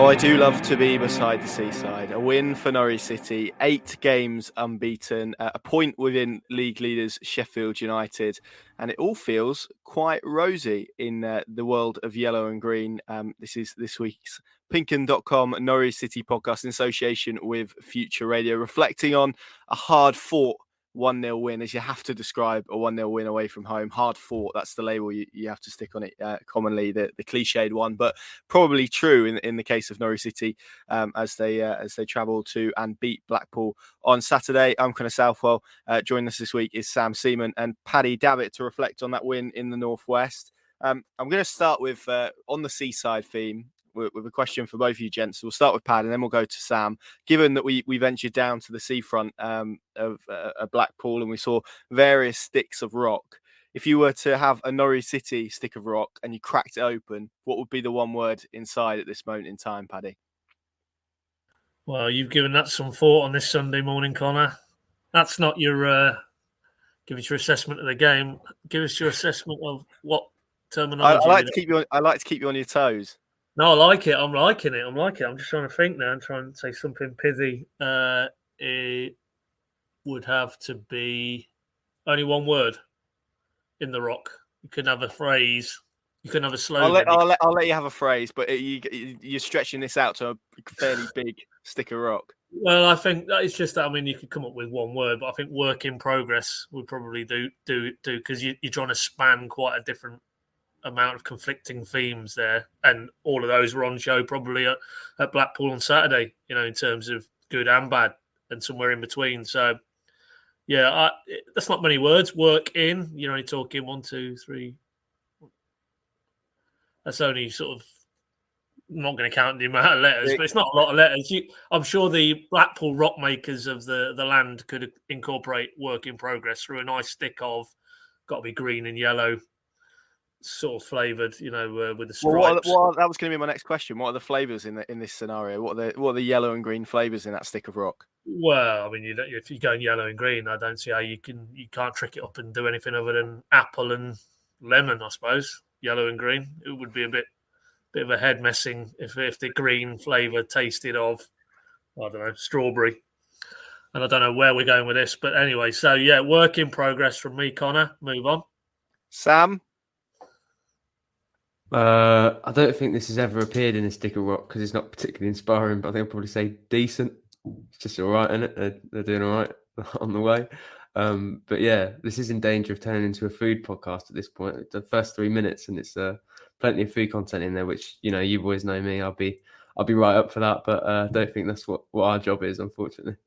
Oh, I do love to be beside the seaside. A win for Norwich City, 8 games unbeaten, a point within league leaders Sheffield United, and it all feels quite rosy in the world of yellow and green. This is this week's PinkUn.com Norwich City podcast in association with Future Radio, reflecting on a hard-fought 1-0 win, as you have to describe a 1-0 win away from home. Hard fought, that's the label you have to stick on it, commonly the cliched one, but probably true in the case of Norwich City, as they travel to and beat Blackpool on Saturday. I'm Connor Southwell. Joining us this week is Sam Seaman and Paddy Davitt to reflect on that win in the Northwest. I'm going to start with on the seaside theme with a question for both of you gents. We'll start with Pad and then we'll go to Sam. Given that we ventured down to the seafront of Blackpool and we saw various sticks of rock, if you were to have a Norwich City stick of rock and you cracked it open, what would be the one word inside at this moment in time, Paddy? Well, you've given that some thought on this Sunday morning, Connor. That's not your give us your assessment of the game. Give us your assessment of what terminology. I like to keep you on your toes. No, I like it. I'm liking it. I'm just trying to think now and trying to say something pithy. It would have to be only one word in the rock. You couldn't have a phrase. You couldn't have a slogan. I'll let you have a phrase, but you're stretching this out to a fairly big stick of rock. Well, I think that it's just that. I mean, you could come up with one word, but I think work in progress would probably do because you're trying to span quite a different amount of conflicting themes there, and all of those were on show probably at Blackpool on Saturday, in terms of good and bad and somewhere in between. So yeah, that's not many words. Work in, you're only talking 1, 2, 3. That's only sort of, I'm not going to count the amount of letters, but it's not a lot of letters. I'm sure the Blackpool rock makers of the land could incorporate work in progress through a nice stick of, got to be green and yellow, sort of flavoured, with the stripes. Well, that was going to be my next question. What are the flavours in this scenario? What are the yellow and green flavours in that stick of rock? Well, I mean, if you're going yellow and green, I don't see how you can't trick it up and do anything other than apple and lemon, I suppose. Yellow and green, it would be a bit of a head messing if the green flavour tasted of, I don't know, strawberry. And I don't know where we're going with this, but anyway, so yeah, work in progress from me, Connor. Move on. Sam? I don't think this has ever appeared in a stick of rock because it's not particularly inspiring, but I think I'll probably say decent. It's just all right, isn't it? They're doing all right on the way. But yeah, this is in danger of turning into a food podcast at this point. The first 3 minutes, and it's plenty of food content in there, which you boys know me. I'll be right up for that, but I don't think that's what our job is, unfortunately.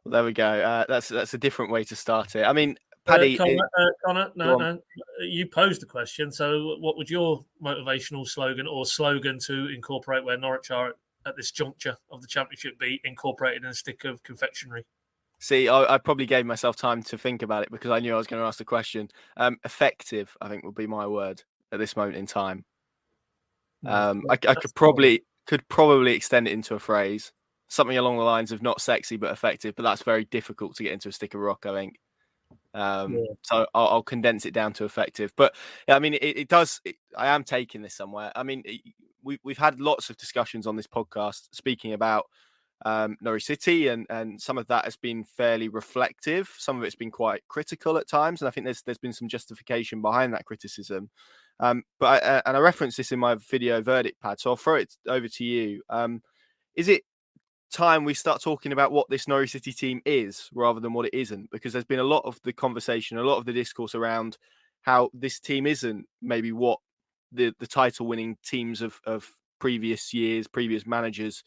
Well, there we go. That's a different way to start it. I mean, Paddy, Connor, no. You posed the question. So, what would your motivational slogan to incorporate where Norwich are at this juncture of the Championship be incorporated in a stick of confectionery? See, I probably gave myself time to think about it because I knew I was going to ask the question. Effective, I think, would be my word at this moment in time. I could probably extend it into a phrase, something along the lines of not sexy but effective. But that's very difficult to get into a stick of rock, I think. So I'll condense it down to effective. But yeah, I mean, it does. I am taking this somewhere. I mean, we've had lots of discussions on this podcast speaking about Norwich City, and some of that has been fairly reflective. Some of it's been quite critical at times, and I think there's been some justification behind that criticism. But I referenced this in my video verdict pad, so I'll throw it over to you. Is it time we start talking about what this Norwich City team is rather than what it isn't? Because there's been a lot of the conversation, a lot of the discourse around how this team isn't maybe what the title-winning teams of previous years, previous managers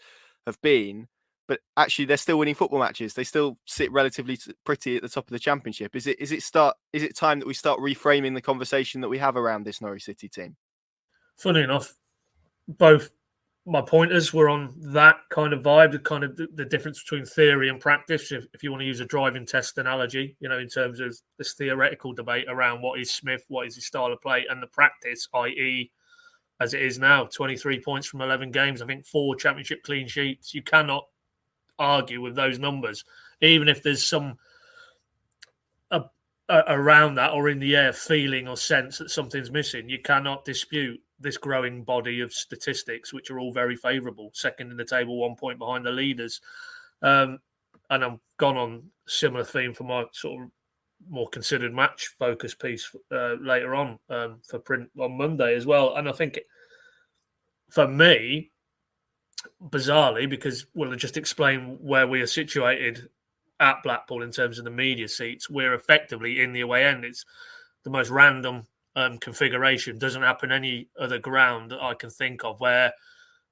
have been. But actually, they're still winning football matches. They still sit relatively pretty at the top of the Championship. Is it time that we start reframing the conversation that we have around this Norwich City team? Funny enough, both my pointers were on that kind of vibe, the difference between theory and practice. If you want to use a driving test analogy, in terms of this theoretical debate around what is Smith, what is his style of play, and the practice, i.e., as it is now, 23 points from 11 games. I think 4 Championship clean sheets. You cannot argue with those numbers, even if there's some around that or in the air feeling or sense that something's missing. You cannot dispute this growing body of statistics, which are all very favourable. Second in the table, 1 point behind the leaders. And I'm gone on similar theme for my sort of more considered match focus piece later on for print on Monday as well. And I think for me, bizarrely, because we'll just explain where we are situated at Blackpool in terms of the media seats, we're effectively in the away end. It's the most random configuration. Doesn't happen any other ground that I can think of where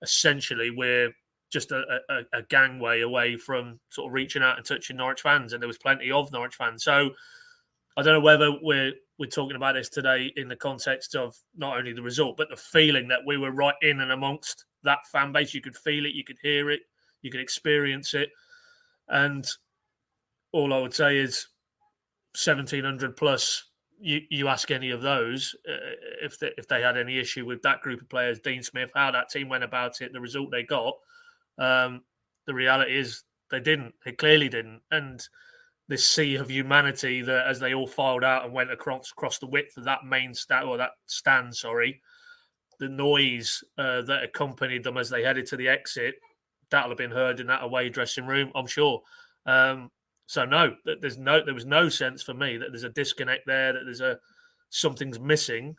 essentially we're just a gangway away from sort of reaching out and touching Norwich fans, and there was plenty of Norwich fans. So I don't know whether we're talking about this today in the context of not only the result, but the feeling that we were right in and amongst that fan base. You could feel it, you could hear it, you could experience it. And all I would say is 1,700 plus, you ask any of those if they had any issue with that group of players, Dean Smith, how that team went about it, the result they got. The reality is they didn't. They clearly didn't. And this sea of humanity that as they all filed out and went across the width of that main stand, or that stand, the noise that accompanied them as they headed to the exit, that'll have been heard in that away dressing room, I'm sure. So no, there was no sense for me that there's a disconnect there, that there's something's missing.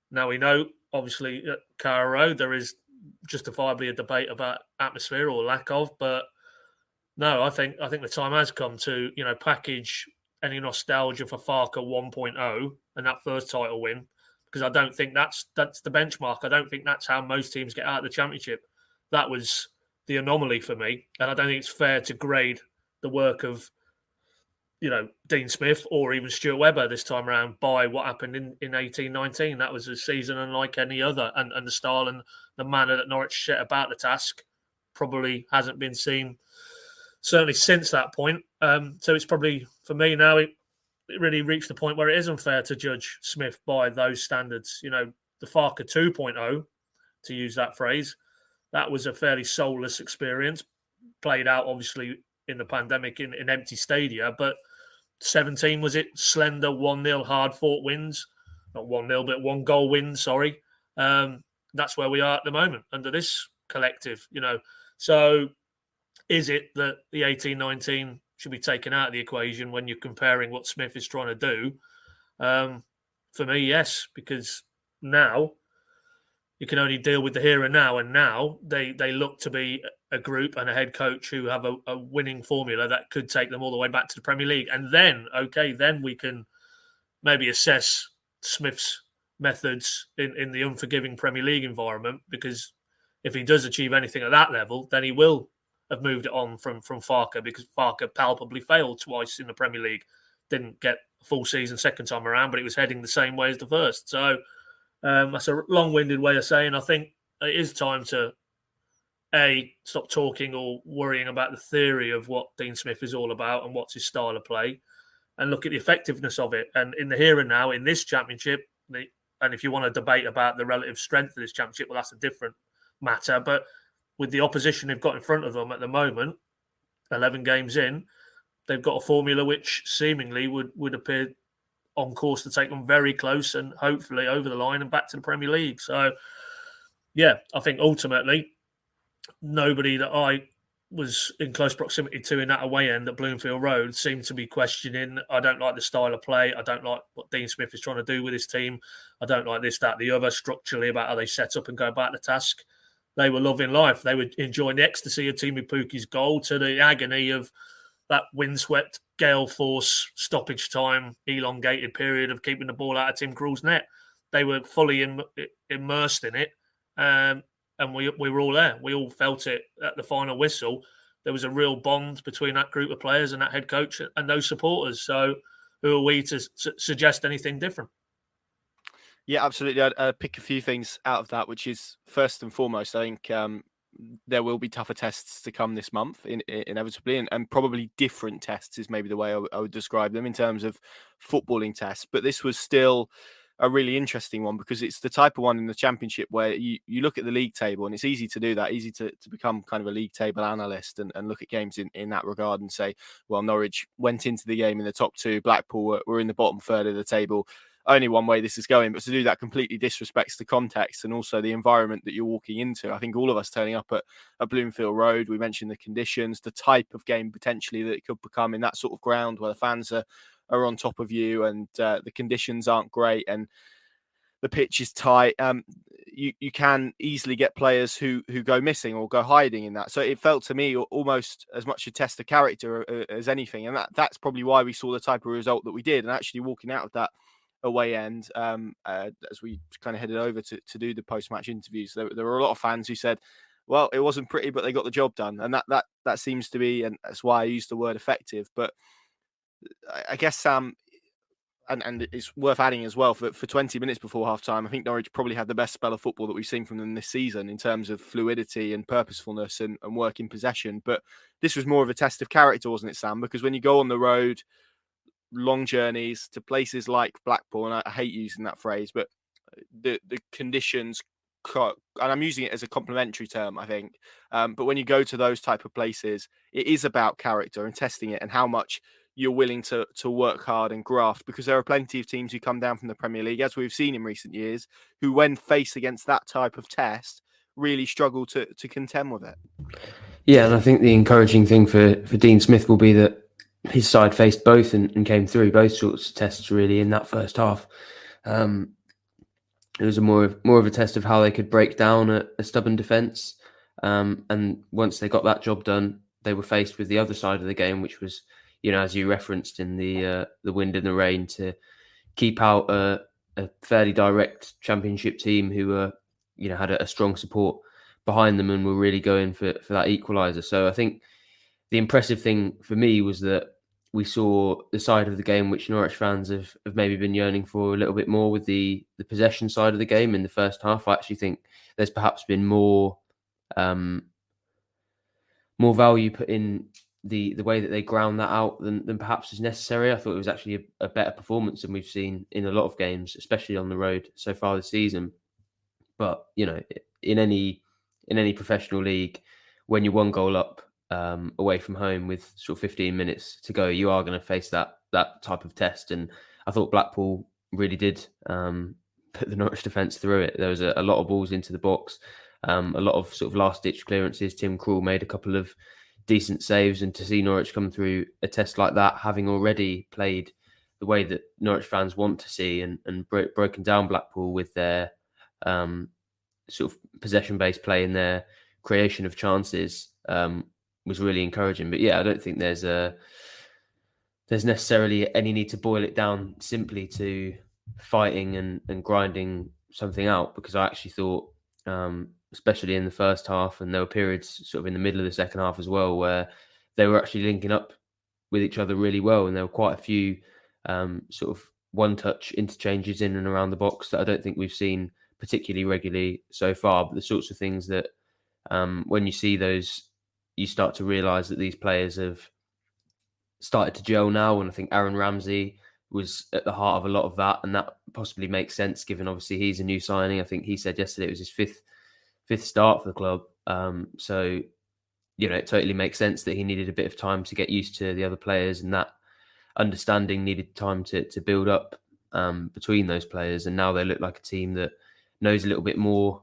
Now we know, obviously, at Carrow Road there is justifiably a debate about atmosphere or lack of, but no, I think the time has come to, package any nostalgia for Farker 1.0 and that first title win, because I don't think that's the benchmark. I don't think that's how most teams get out of the Championship. That was the anomaly for me, and I don't think it's fair to grade the work of, Dean Smith or even Stuart Webber this time around by what happened in 18-19. That was a season unlike any other, and the style and the manner that Norwich set about the task probably hasn't been seen, certainly since that point. So it's probably, for me now, it really reached the point where it is unfair to judge Smith by those standards. The Farker 2.0, to use that phrase, that was a fairly soulless experience, played out obviously in the pandemic in empty stadia, but 17 was it slender 1-0 hard-fought wins, not 1-0 but 1-goal wins, sorry. That's where we are at the moment under this collective, So is it that the 18-19 should be taken out of the equation when you're comparing what Smith is trying to do? For me, yes, because now you can only deal with the here and now. And now they look to be a group and a head coach who have a winning formula that could take them all the way back to the Premier League. And then, then we can maybe assess Smith's methods in the unforgiving Premier League environment, because if he does achieve anything at that level, then he will have moved it on from Farker, because Farker palpably failed twice in the Premier League. Didn't get a full season second time around, but it was heading the same way as the first. So that's a long-winded way of saying I think it is time to stop talking or worrying about the theory of what Dean Smith is all about and what's his style of play, and look at the effectiveness of it. And in the here and now, in this Championship, and if you want to debate about the relative strength of this Championship, well, that's a different matter. But with the opposition they've got in front of them at the moment, 11 games in, they've got a formula which seemingly would appear on course to take them very close and hopefully over the line and back to the Premier League. So, yeah, I think ultimately nobody that I was in close proximity to in that away end at Bloomfield Road seemed to be questioning, I don't like the style of play, I don't like what Dean Smith is trying to do with his team, I don't like this, that, the other, structurally about how they set up and go about the task. They were loving life. They were enjoying the ecstasy of Timu Puki's goal to the agony of that windswept, gale force, stoppage time, elongated period of keeping the ball out of Tim Krul's net. They were fully immersed in it, and we were all there. We all felt it at the final whistle. There was a real bond between that group of players and that head coach and those supporters. So who are we to suggest anything different? Yeah, absolutely. I'd pick a few things out of that, which is first and foremost, I think there will be tougher tests to come this month, inevitably, and probably different tests is maybe the way I would describe them in terms of footballing tests. But this was still a really interesting one because it's the type of one in the Championship where you look at the league table, and it's easy to do that, easy to become kind of a league table analyst and look at games in that regard and say, well, Norwich went into the game in the top two, Blackpool were in the bottom third of the table. only one way this is going, but to do that completely disrespects the context and also the environment that you're walking into. I think all of us turning up at Bloomfield Road, we mentioned the conditions, the type of game potentially that it could become in that sort of ground where the fans are on top of you, and the conditions aren't great and the pitch is tight. You can easily get players who go missing or go hiding in that. So it felt to me almost as much a test of character as anything. And that's probably why we saw the type of result that we did. And actually walking out of that away end, as we kind of headed over to do the post-match interviews, there were a lot of fans who said, well, it wasn't pretty, but they got the job done. And that seems to be, and that's why I used the word effective. But I guess, and it's worth adding as well, for 20 minutes before half-time, I think Norwich probably had the best spell of football that we've seen from them this season in terms of fluidity and purposefulness and work in possession. But this was more of a test of character, wasn't it, Sam? Because when you go on the road, long journeys to places like Blackpool, and I hate using that phrase, but the conditions, and I'm using it as a complimentary term, I think. But when you go to those type of places, it is about character and testing it and how much you're willing to work hard and graft, because there are plenty of teams who come down from the Premier League, as we've seen in recent years, who when faced against that type of test really struggle to contend with it. Yeah, and I think the encouraging thing for Dean Smith will be that his side faced both and came through both sorts of tests really in that first half. It was more of a test of how they could break down a stubborn defence. And once they got that job done, they were faced with the other side of the game, which was, as you referenced in the wind and the rain, to keep out a fairly direct Championship team who had a strong support behind them and were really going for that equaliser. So I think the impressive thing for me was that we saw the side of the game which Norwich fans have maybe been yearning for a little bit more, with the possession side of the game in the first half. I actually think there's perhaps been more value put in the way that they ground that out than perhaps is necessary. I thought it was actually a better performance than we've seen in a lot of games, especially on the road so far this season. But in any professional league, when you're one goal up away from home with sort of 15 minutes to go, you are going to face that type of test. And I thought Blackpool really did put the Norwich defence through it. There was a lot of balls into the box, a lot of sort of last-ditch clearances. Tim Krul made a couple of decent saves, and to see Norwich come through a test like that, having already played the way that Norwich fans want to see and broken down Blackpool with their sort of possession-based play and their creation of chances, was really encouraging. But yeah, I don't think there's necessarily any need to boil it down simply to fighting and grinding something out, because I actually thought, especially in the first half, and there were periods sort of in the middle of the second half as well, where they were actually linking up with each other really well, and there were quite a few sort of one-touch interchanges in and around the box that I don't think we've seen particularly regularly so far, but the sorts of things that when you see those, you start to realise that these players have started to gel now. And I think Aaron Ramsey was at the heart of a lot of that, and that possibly makes sense given obviously he's a new signing. I think he said yesterday it was his fifth start for the club. So, it totally makes sense that he needed a bit of time to get used to the other players, and that understanding needed time to build up between those players. And now they look like a team that knows a little bit more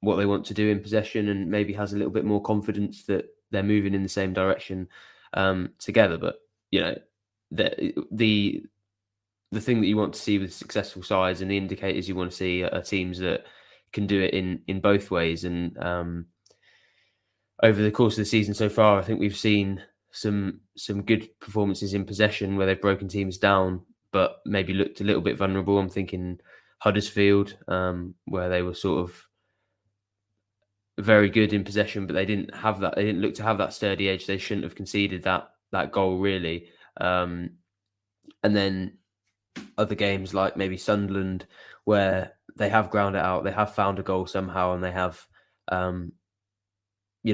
what they want to do in possession, and maybe has a little bit more confidence that they're moving in the same direction together. But, the thing that you want to see with successful sides, and the indicators you want to see, are teams that can do it in both ways. And over the course of the season so far, I think we've seen some good performances in possession where they've broken teams down, but maybe looked a little bit vulnerable. I'm thinking Huddersfield, where they were sort of very good in possession, but they didn't have that. They didn't look to have that sturdy edge. They shouldn't have conceded that goal really. And then other games like maybe Sunderland, where they have ground it out, they have found a goal somehow, and they have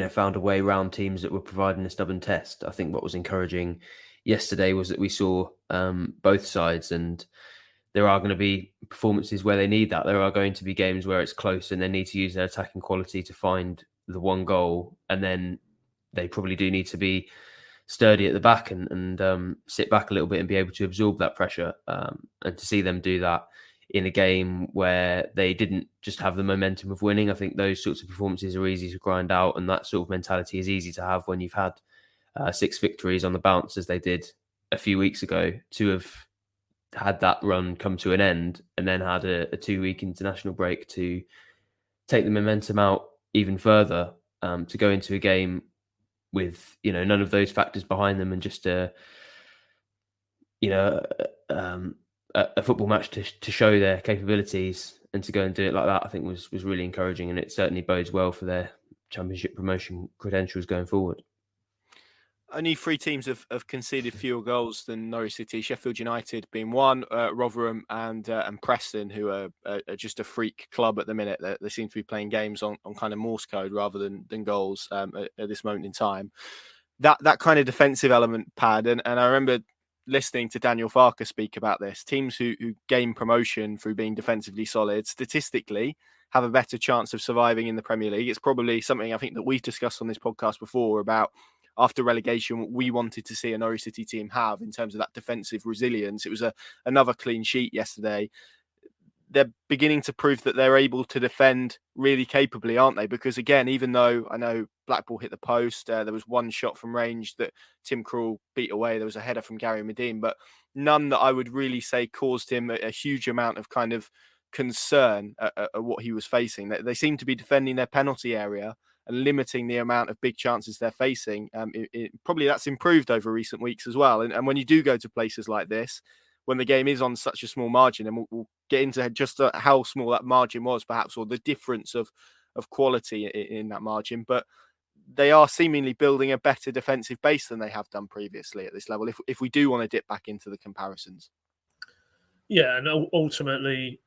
found a way around teams that were providing a stubborn test. I think what was encouraging yesterday was that we saw both sides, and there are going to be performances where they need that. There are going to be games where it's close and they need to use their attacking quality to find the one goal, and then they probably do need to be sturdy at the back and sit back a little bit and be able to absorb that pressure. And to see them do that in a game where they didn't just have the momentum of winning, I think those sorts of performances are easy to grind out, and that sort of mentality is easy to have when you've had 6 victories on the bounce, as they did a few weeks ago, to have had that run come to an end and then had a 2-week international break to take the momentum out even further, to go into a game with none of those factors behind them and just a football match to show their capabilities, and to go and do it like that, I think was really encouraging, and it certainly bodes well for their Championship promotion credentials going forward. Only 3 teams have conceded fewer goals than Norwich City, Sheffield United being one, Rotherham and Preston, who are just a freak club at the minute. They seem to be playing games on kind of Morse code rather than goals at this moment in time. That kind of defensive element, Pad, and I remember listening to Daniel Farker speak about this. Teams who gain promotion through being defensively solid, statistically, have a better chance of surviving in the Premier League. It's probably something I think that we've discussed on this podcast before about after relegation, what we wanted to see a Norwich City team have in terms of that defensive resilience. It was another clean sheet yesterday. They're beginning to prove that they're able to defend really capably, aren't they? Because again, even though I know Blackpool hit the post, there was one shot from range that Tim Krul beat away. There was a header from Gary Medine, but none that I would really say caused him a huge amount of kind of concern at what he was facing. They seem to be defending their penalty area and limiting the amount of big chances they're facing. Probably that's improved over recent weeks as well. And when you do go to places like this, when the game is on such a small margin, and we'll get into just how small that margin was perhaps, or the difference of quality in that margin, but they are seemingly building a better defensive base than they have done previously at this level, if we do want to dip back into the comparisons. Yeah, and ultimately,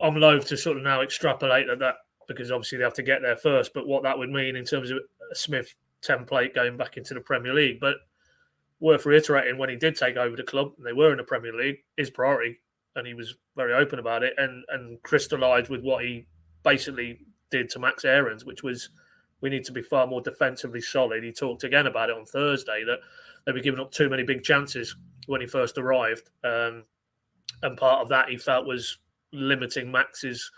I'm loath to sort of now extrapolate that because obviously they have to get there first, but what that would mean in terms of a Smith template going back into the Premier League. But worth reiterating, when he did take over the club and they were in the Premier League, his priority, and he was very open about it and crystallised with what he basically did to Max Aarons, which was we need to be far more defensively solid. He talked again about it on Thursday, that they were giving up too many big chances when he first arrived. And part of that he felt was limiting Max's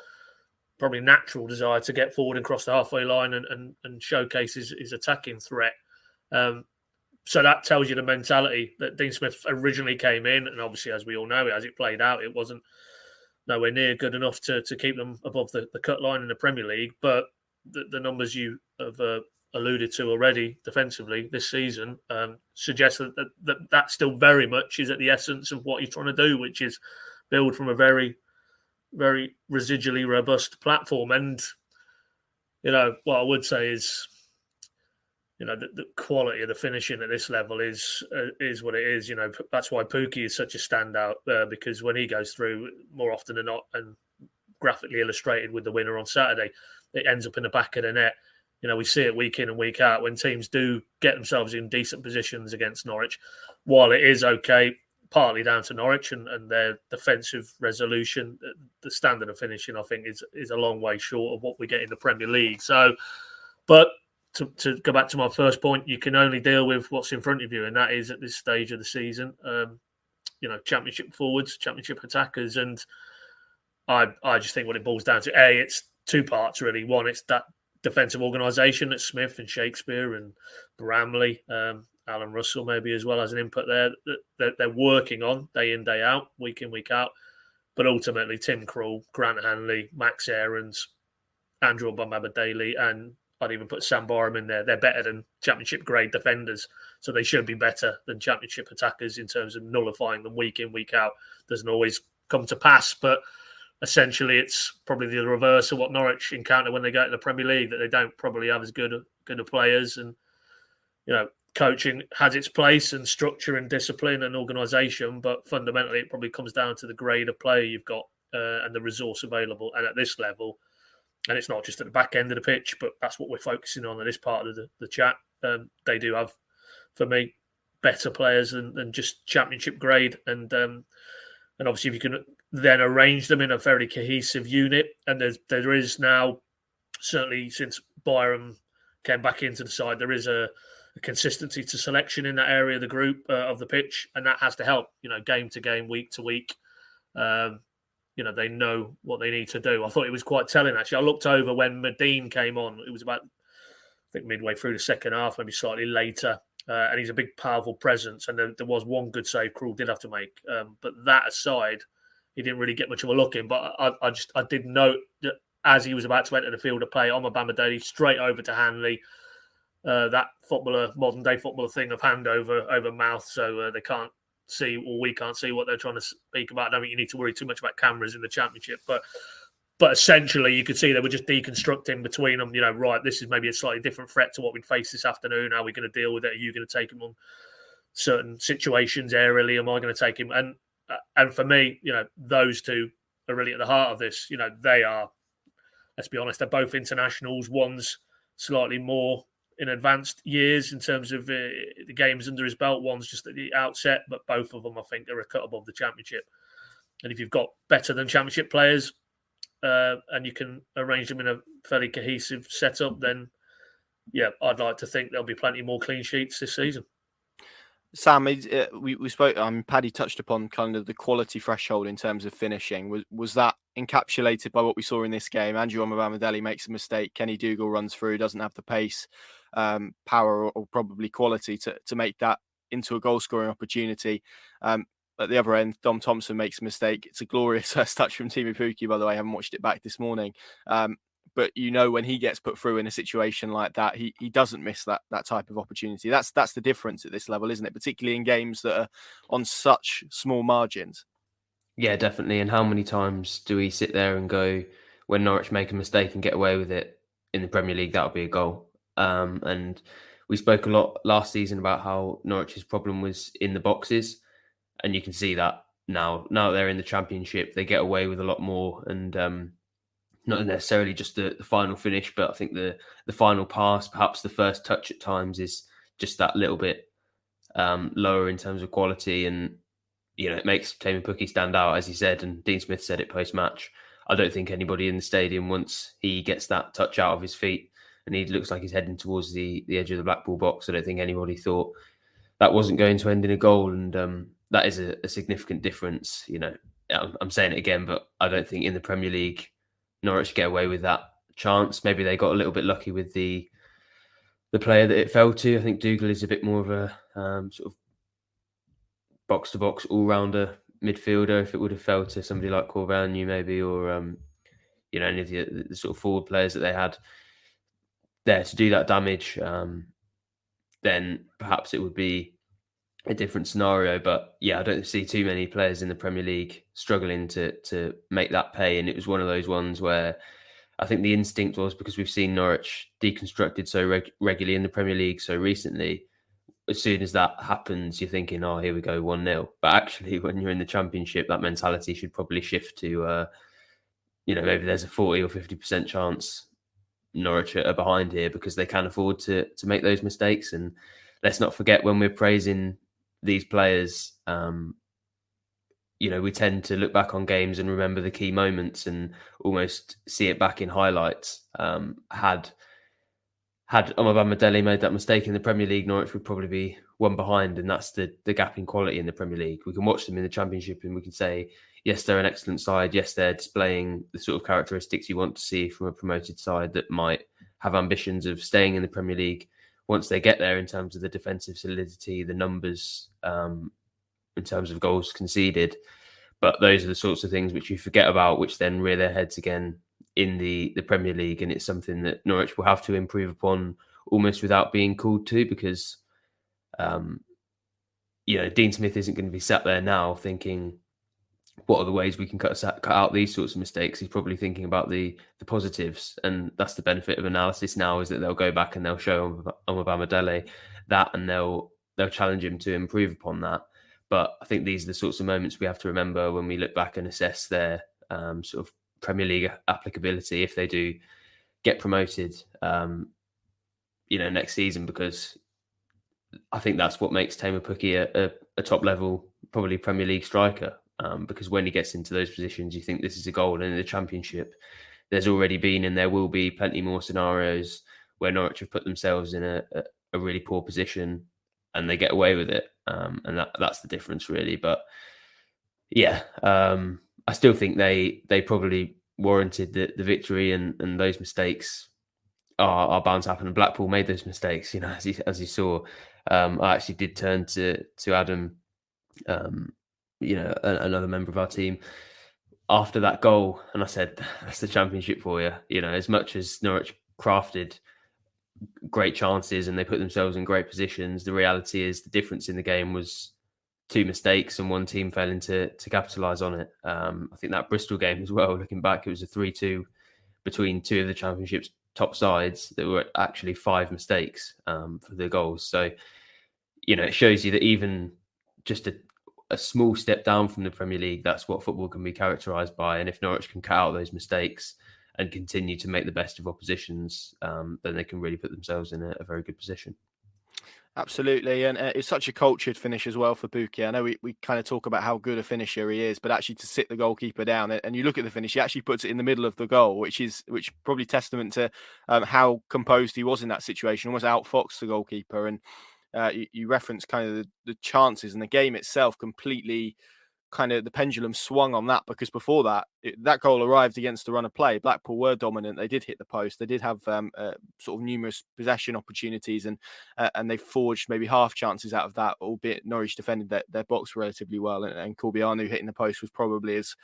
probably natural desire to get forward and cross the halfway line and showcase his attacking threat. So that tells you the mentality that Dean Smith originally came in, and obviously, as we all know, as it played out, it wasn't nowhere near good enough to keep them above the cut line in the Premier League. But the numbers you have alluded to already defensively this season suggest that still very much is at the essence of what you're trying to do, which is build from a very, very residually robust platform. And, what I would say is, the quality of the finishing at this level is what it is. That's why Pookie is such a standout because when he goes through, more often than not, and graphically illustrated with the winner on Saturday, it ends up in the back of the net. We see it week in and week out when teams do get themselves in decent positions against Norwich. While it is okay, partly down to Norwich and their defensive resolution, the standard of finishing, I think, is a long way short of what we get in the Premier League. So, but to go back to my first point, you can only deal with what's in front of you, and that is at this stage of the season, championship forwards, championship attackers, and I just think what it boils down to, it's 2 parts really. One, it's that defensive organisation that Smith and Shakespeare and Bramley, Alan Russell maybe as well as an input there, that they're working on day in, day out, week in, week out. But ultimately, Tim Krul, Grant Hanley, Max Aarons, Andrew Bamaba-Daly, and I'd even put Sam Barham in there. They're better than championship grade defenders, so they should be better than championship attackers in terms of nullifying them week in, week out. Doesn't always come to pass, but essentially it's probably the reverse of what Norwich encounter when they go to the Premier League, that they don't probably have as good of players. And, coaching has its place, and structure and discipline and organisation, but fundamentally it probably comes down to the grade of player you've got and the resource available. And at this level, and it's not just at the back end of the pitch, but that's what we're focusing on at this part of the chat. They do have, for me, better players than just championship grade. And obviously, if you can then arrange them in a very cohesive unit, and there is now, certainly since Byram came back into the side, there is a consistency to selection in that area of the group of the pitch, and that has to help. Game to game, week to week. They know what they need to do. I thought it was quite telling, actually. I looked over when Medine came on. It was about, I think, midway through the second half, maybe slightly later. And he's a big, powerful presence. And there was one good save Krul did have to make. But that aside, he didn't really get much of a look in. But I did note that as he was about to enter the field of play, Omobamidele straight over to Hanley. That modern day footballer thing of hand over mouth, so they can't see, or we can't see what they're trying to speak about. I don't think you need to worry too much about cameras in the Championship, but essentially you could see they were just deconstructing between them. Right, this is maybe a slightly different threat to what we'd face this afternoon. How are we going to deal with it? Are you going to take him on certain situations aerially? Am I going to take him? And for me, those two are really at the heart of this. They are, let's be honest, they're both internationals. One's slightly more in advanced years in terms of the games under his belt. One's just at the outset, but both of them, I think, are a cut above the Championship. And if you've got better than Championship players and you can arrange them in a fairly cohesive setup, then, yeah, I'd like to think there'll be plenty more clean sheets this season. Sam, we spoke. Paddy touched upon kind of the quality threshold in terms of finishing. Was that encapsulated by what we saw in this game? Andrew Omobamidele makes a mistake. Kenny Dougal runs through, doesn't have the pace, power, or probably quality to make that into a goal scoring opportunity. At the other end, Dom Thompson makes a mistake. It's a glorious first touch from Teemu Pukki, by the way. I haven't watched it back this morning. But when he gets put through in a situation like that, he doesn't miss that type of opportunity. That's the difference at this level, isn't it? Particularly in games that are on such small margins. Yeah, definitely. And how many times do we sit there and go, when Norwich make a mistake and get away with it in the Premier League, that'll be a goal. And we spoke a lot last season about how Norwich's problem was in the boxes. And you can see that now. Now they're in the Championship, they get away with a lot more. And not necessarily just the final finish, but I think the final pass, perhaps the first touch at times, is just that little bit lower in terms of quality. And, it makes Teemu Pukki stand out, as he said, and Dean Smith said it post-match. I don't think anybody in the stadium, once he gets that touch out of his feet and he looks like he's heading towards the edge of the Blackpool box, I don't think anybody thought that wasn't going to end in a goal. And that is a significant difference. I'm saying it again, but I don't think in the Premier League Norwich get away with that chance. Maybe they got a little bit lucky with the player that it fell to. I think Dougal is a bit more of a sort of box-to-box all-rounder midfielder. If it would have fell to somebody like Corvanu maybe, or any of the sort of forward players that they had there to do that damage, then perhaps it would be a different scenario. But yeah, I don't see too many players in the Premier League struggling to make that pay. And it was one of those ones where I think the instinct was, because we've seen Norwich deconstructed so regularly in the Premier League so recently, as soon as that happens, you're thinking, oh, here we go, 1-0. But actually, when you're in the Championship, that mentality should probably shift to, maybe there's a 40 or 50% chance Norwich are behind here, because they can afford to make those mistakes. And let's not forget, when we're praising these players, we tend to look back on games and remember the key moments and almost see it back in highlights. Had Omobamidele made that mistake in the Premier League, Norwich would probably be one behind, and that's the gap in quality in the Premier League. We can watch them in the Championship and we can say, yes, they're an excellent side. Yes, they're displaying the sort of characteristics you want to see from a promoted side that might have ambitions of staying in the Premier League once they get there, in terms of the defensive solidity, the numbers, in terms of goals conceded. But those are the sorts of things which you forget about, which then rear their heads again in the Premier League. And it's something that Norwich will have to improve upon almost without being called to, because, Dean Smith isn't going to be sat there now thinking, what are the ways we can cut out these sorts of mistakes? He's probably thinking about the positives. And that's the benefit of analysis now, is that they'll go back and they'll show Omobamidele that, and they'll challenge him to improve upon that. But I think these are the sorts of moments we have to remember when we look back and assess their sort of Premier League applicability if they do get promoted, next season, because I think that's what makes Teemu Pukki a top level, probably Premier League striker. Because when he gets into those positions, you think this is a goal. And in the Championship, there's already been, and there will be, plenty more scenarios where Norwich have put themselves in a a really poor position and they get away with it. And that's the difference, really. But yeah, I still think they probably warranted the victory, and those mistakes are bound to happen. And Blackpool made those mistakes, as you saw. I actually did turn to Adam, another member of our team, after that goal, and I said, "That's the Championship for you." As much as Norwich crafted great chances and they put themselves in great positions, the reality is the difference in the game was 2 mistakes and one team failing to capitalise on it. I think that Bristol game as well, looking back, it was a 3-2 between 2 of the Championship's top sides. There were actually 5 mistakes for the goals. So, it shows you that even just a small step down from the Premier League, that's what football can be characterised by. And if Norwich can cut out those mistakes and continue to make the best of oppositions, then they can really put themselves in a very good position. Absolutely, and it's such a cultured finish as well for Buki. I know we kind of talk about how good a finisher he is, but actually to sit the goalkeeper down, and you look at the finish, he actually puts it in the middle of the goal, which probably testament to how composed he was in that situation, almost outfoxed the goalkeeper. And you reference kind of the chances, and the game itself completely kind of the pendulum swung on that, because before that, that goal arrived against the run of play. Blackpool were dominant. They did hit the post. They did have sort of numerous possession opportunities, and they forged maybe half chances out of that, albeit Norwich defended their box relatively well, and Corbianu hitting the post was probably as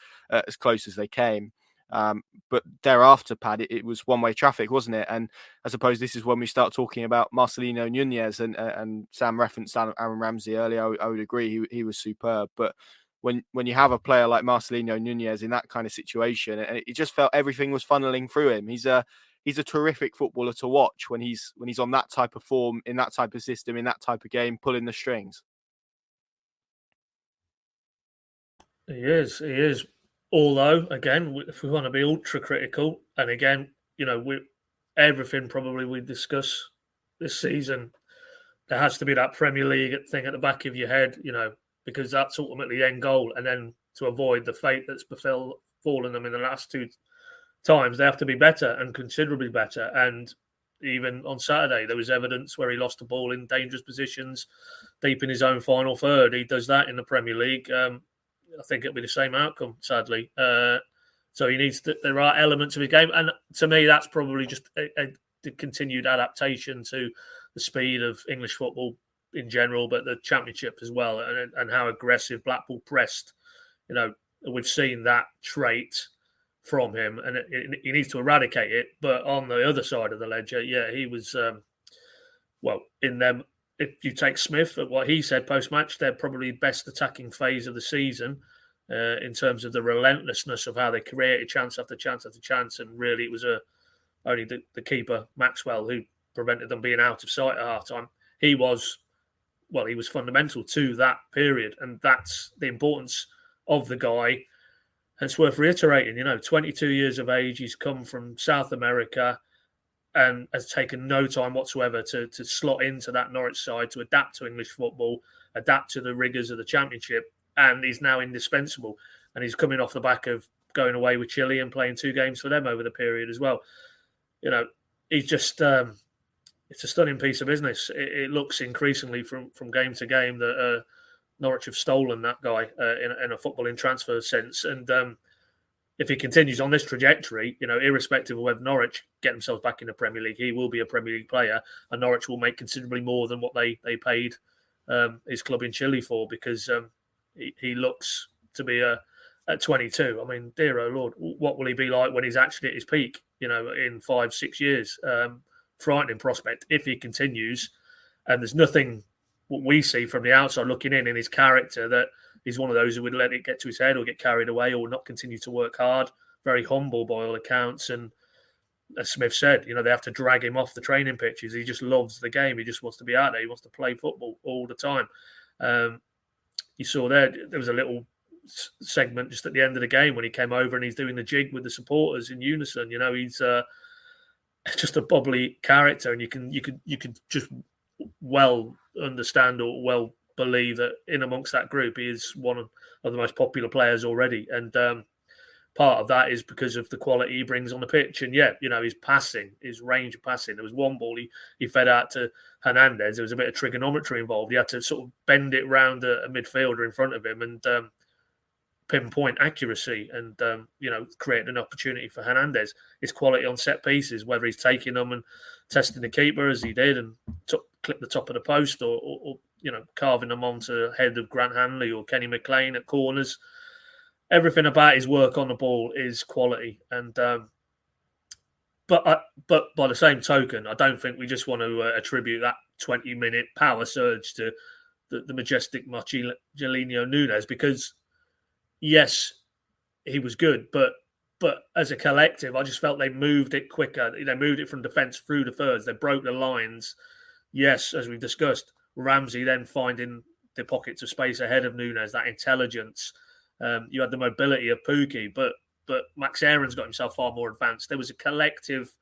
close as they came. But thereafter, Paddy, it was one-way traffic, wasn't it? And I suppose this is when we start talking about Marcelino Nunez, and Sam referenced Aaron Ramsey earlier. I would agree he was superb, but when you have a player like Marcelino Nunez in that kind of situation, and it just felt everything was funneling through him. He's a terrific footballer to watch when he's on that type of form, in that type of system, in that type of game, pulling the strings. He is. Although, again, if we want to be ultra critical, and again, everything probably we discuss this season, there has to be that Premier League thing at the back of your head, because that's ultimately the end goal. And then to avoid the fate that's befallen them in the last 2 times, they have to be better, and considerably better. And even on Saturday, there was evidence where he lost the ball in dangerous positions, deep in his own final third. He does that in the Premier League. I think it'll be the same outcome, sadly. So he needs to, there are elements of his game. And to me, that's probably just a continued adaptation to the speed of English football in general, but the Championship as well, and how aggressive Blackpool pressed. We've seen that trait from him, and he needs to eradicate it. But on the other side of the ledger, yeah, he was, in them, if you take Smith, at what he said post-match, they're probably best attacking phase of the season in terms of the relentlessness of how they created chance after chance after chance. And really, it was only the keeper, Maxwell, who prevented them being out of sight at half-time. He was fundamental to that period, and that's the importance of the guy. And it's worth reiterating, 22 years of age, he's come from South America and has taken no time whatsoever to slot into that Norwich side, to adapt to English football, adapt to the rigours of the Championship, and he's now indispensable. And he's coming off the back of going away with Chile and playing 2 games for them over the period as well. He's just... it's a stunning piece of business. It looks increasingly from game to game that Norwich have stolen that guy in a footballing transfer sense. And if he continues on this trajectory, irrespective of whether Norwich get themselves back in the Premier League, he will be a Premier League player, and Norwich will make considerably more than what they paid his club in Chile for, because he looks to be at 22. I mean, dear oh Lord, what will he be like when he's actually at his peak, in 5-6 years? Frightening prospect if he continues. And there's nothing what we see from the outside looking in his character that he's one of those who would let it get to his head or get carried away or not continue to work hard. Very humble by all accounts. And as Smith said, they have to drag him off the training pitches. He just loves the game. He just wants to be out there. He wants to play football all the time. You saw there was a little segment just at the end of the game when he came over and he's doing the jig with the supporters in unison. He's just a bubbly character, and you can just well understand or well believe that in amongst that group he is one of the most popular players already. And part of that is because of the quality he brings on the pitch. And yeah, his passing, his range of passing. There was one ball he fed out to Hernandez. There was a bit of trigonometry involved. He had to sort of bend it round a midfielder in front of him and pinpoint accuracy and, create an opportunity for Hernandez. His quality on set pieces, whether he's taking them and testing the keeper as he did and clip the top of the post or carving them onto the head of Grant Hanley or Kenny McLean at corners. Everything about his work on the ball is quality. And but by the same token, I don't think we just want to attribute that 20-minute power surge to the majestic Marcelino Nunez, because yes, he was good, but as a collective, I just felt they moved it quicker. They moved it from defence through the thirds. They broke the lines. Yes, as we've discussed, Ramsey then finding the pockets of space ahead of Nunez, that intelligence. You had the mobility of Pukki, but Max Aaron's got himself far more advanced. There was a collective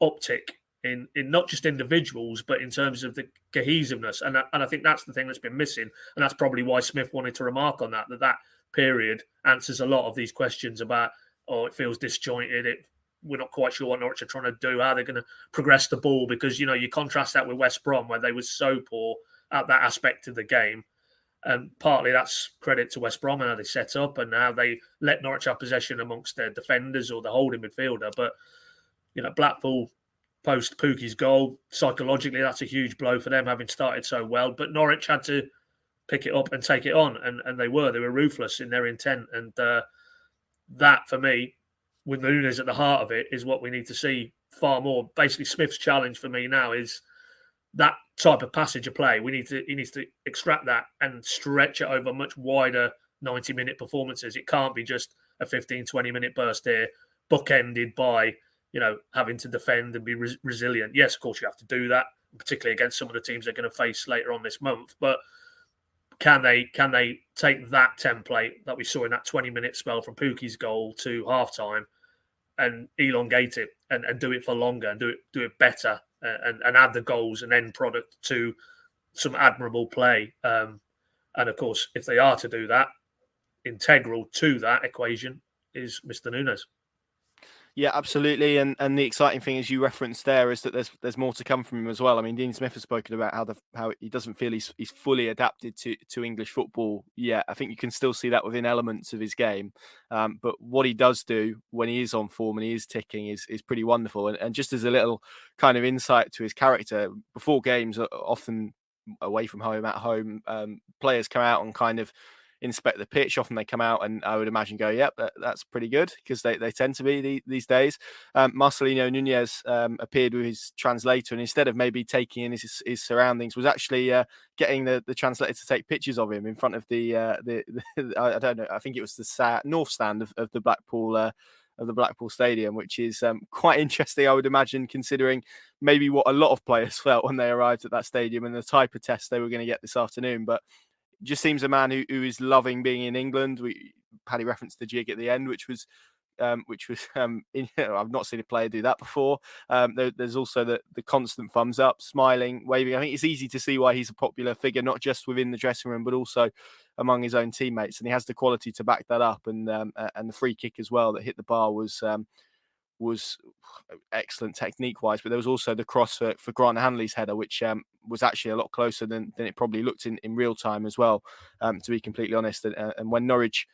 uptick in not just individuals, but in terms of the cohesiveness. And I think that's the thing that's been missing. And that's probably why Smith wanted to remark on that period answers a lot of these questions about, it feels disjointed. We're not quite sure what Norwich are trying to do, how they're going to progress the ball, because, you contrast that with West Brom, where they were so poor at that aspect of the game. And partly that's credit to West Brom and how they set up and how they let Norwich have possession amongst their defenders or the holding midfielder. But, Blackpool, post Pukki's goal, psychologically, that's a huge blow for them, having started so well. But Norwich had to pick it up and take it on. And they were ruthless in their intent. And that, for me, with Nunez at the heart of it, is what we need to see far more. Basically, Smith's challenge for me now is that type of passage of play. He needs to extract that and stretch it over much wider 90-minute performances. It can't be just a 15, 20-minute burst here, bookended by, having to defend and be resilient. Yes, of course, you have to do that, particularly against some of the teams they're going to face later on this month. But can they take that template that we saw in that 20-minute spell from Pukki's goal to halftime and elongate it and do it for longer and do it better and add the goals and end product to some admirable play? And of course, if they are to do that, integral to that equation is Mr. Nunez. Yeah, absolutely. And the exciting thing, as you referenced there, is that there's more to come from him as well. I mean, Dean Smith has spoken about how he doesn't feel he's fully adapted to English football yet. I think you can still see that within elements of his game. But what he does do when he is on form and he is ticking is pretty wonderful. And just as a little kind of insight to his character, before games, often away from home, at home, players come out and kind of inspect the pitch. Often they come out and I would imagine go, yep, that's pretty good, because they tend to be these days. Marcelino Nunez appeared with his translator, and instead of maybe taking in his surroundings, was actually getting the translator to take pictures of him in front of the I don't know, I think it was the north stand of the Blackpool Stadium, which is quite interesting, I would imagine, considering maybe what a lot of players felt when they arrived at that stadium and the type of test they were going to get this afternoon. But just seems a man who is loving being in England. Paddy referenced the jig at the end, which was I've not seen a player do that before. There's also the constant thumbs up, smiling, waving. I think it's easy to see why he's a popular figure, not just within the dressing room, but also among his own teammates. And he has the quality to back that up. And the free kick as well that hit the bar was excellent technique-wise, but there was also the cross for Grant Hanley's header, which was actually a lot closer than it probably looked in real time as well, to be completely honest. And when Norwich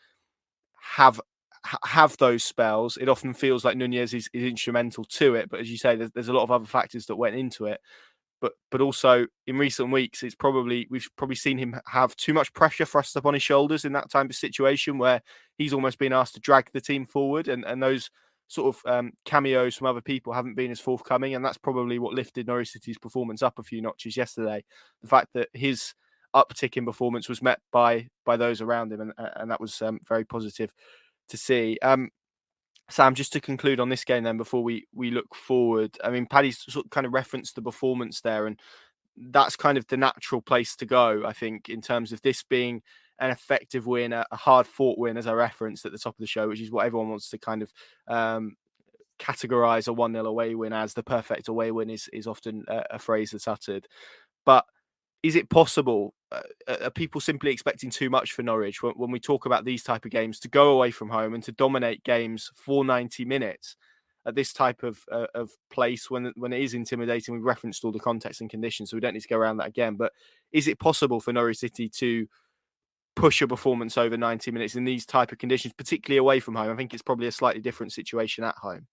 have those spells, it often feels like Nunez is instrumental to it. But as you say, there's a lot of other factors that went into it. But also in recent weeks, we've probably seen him have too much pressure thrust upon his shoulders in that type of situation where he's almost been asked to drag the team forward, and those sort of cameos from other people haven't been as forthcoming, and that's probably what lifted Norwich City's performance up a few notches yesterday. The fact that his uptick in performance was met by those around him, and that was very positive to see. Sam, just to conclude on this game then, before we look forward, I mean, Paddy's sort of kind of referenced the performance there, and that's kind of the natural place to go, I think, in terms of this being an effective win, a hard-fought win, as I referenced at the top of the show, which is what everyone wants to kind of categorize a 1-0 away win as. The perfect away win is often a phrase that's uttered. But is it possible? Are people simply expecting too much for Norwich when we talk about these type of games, to go away from home and to dominate games for 90 minutes at this type of place when it is intimidating? We've referenced all the context and conditions, so we don't need to go around that again. But is it possible for Norwich City to push a performance over 90 minutes in these type of conditions, particularly away from home? I think it's probably a slightly different situation at home.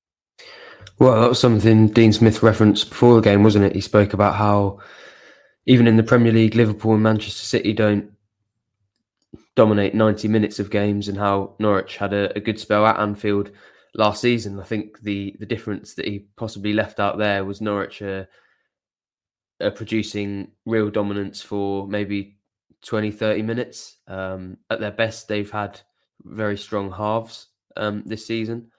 Well, that was something Dean Smith referenced before the game, wasn't it? He spoke about how even in the Premier League, Liverpool and Manchester City don't dominate 90 minutes of games, and how Norwich had a good spell at Anfield last season. I think the difference that he possibly left out there was Norwich are producing real dominance for maybe 20, 30 minutes. At their best, they've had very strong halves this season.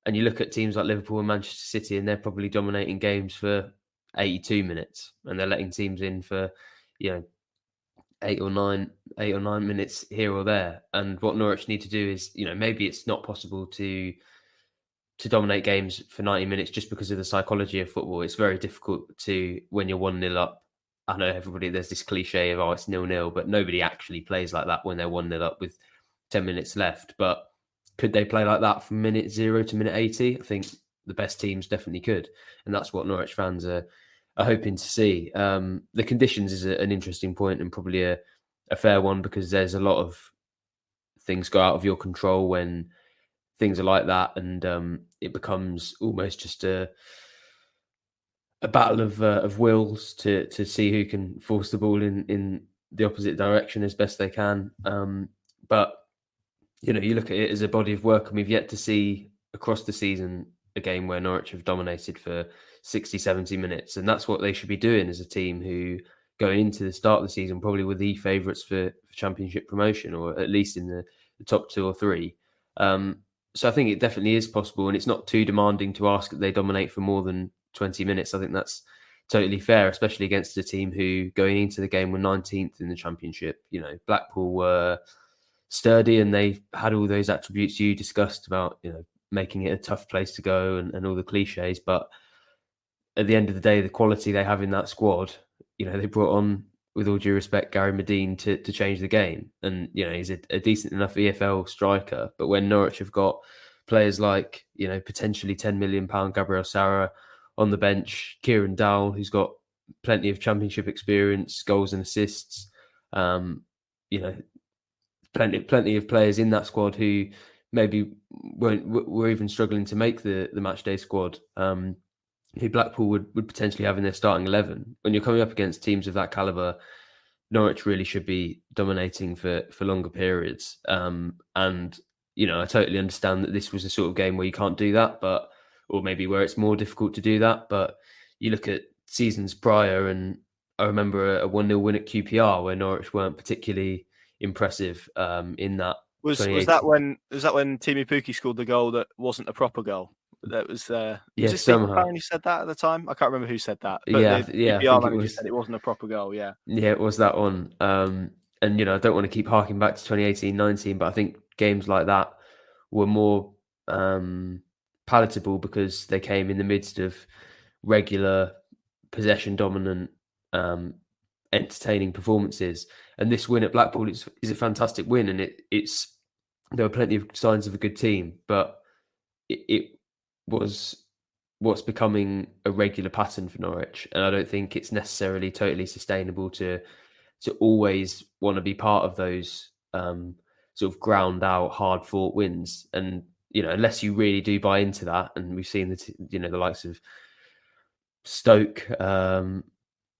And you look at teams like Liverpool and Manchester City, and they're probably dominating games for 82 minutes, and they're letting teams in for, 8 or 9 minutes here or there. And what Norwich need to do is, maybe it's not possible to dominate games for 90 minutes just because of the psychology of football. It's very difficult to, when you're 1-0 up. I know there's this cliche of, it's 0-0, but nobody actually plays like that when they're 1-0 up with 10 minutes left. But could they play like that from minute 0 to minute 80? I think the best teams definitely could. And that's what Norwich fans are hoping to see. The conditions is an interesting point, and probably a fair one, because there's a lot of things go out of your control when things are like that, and it becomes almost just a battle of wills to see who can force the ball in the opposite direction as best they can. But you look at it as a body of work, and we've yet to see across the season a game where Norwich have dominated for 60, 70 minutes. And that's what they should be doing as a team who, going into the start of the season, probably were the favourites for Championship promotion, or at least in the top 2 or 3. So I think it definitely is possible, and it's not too demanding to ask that they dominate for more than 20 minutes. I think that's totally fair, especially against a team who, going into the game, were 19th in the Championship. Blackpool were sturdy, and they had all those attributes you discussed about, making it a tough place to go and all the cliches. But at the end of the day, the quality they have in that squad, they brought on, with all due respect, Gary Medine to change the game. And, he's a decent enough EFL striker. But when Norwich have got players like, potentially £10 million Gabriel Sara on the bench, Kieran Dowell, who's got plenty of Championship experience, goals and assists, plenty of players in that squad who maybe were even struggling to make the match day squad, who Blackpool would potentially have in their starting 11. When you're coming up against teams of that calibre, Norwich really should be dominating for longer periods. And, I totally understand that this was a sort of game where you can't do that, or maybe where it's more difficult to do that. But you look at seasons prior, and I remember a 1-0 win at QPR where Norwich weren't particularly impressive in that. Was that when Timu Pukki scored the goal that wasn't a proper goal? That was it somehow. Who said that at the time? I can't remember who said that. But I PPR manager said it wasn't a proper goal. Yeah, it was that one. And I don't want to keep harking back to 2018-19, but I think games like that were more palatable because they came in the midst of regular possession dominant, entertaining performances. And this win at Blackpool is a fantastic win, and there were plenty of signs of a good team, but it was what's becoming a regular pattern for Norwich, and I don't think it's necessarily totally sustainable to always want to be part of those sort of ground out, hard fought wins. And unless you really do buy into that, and we've seen the likes of Stoke,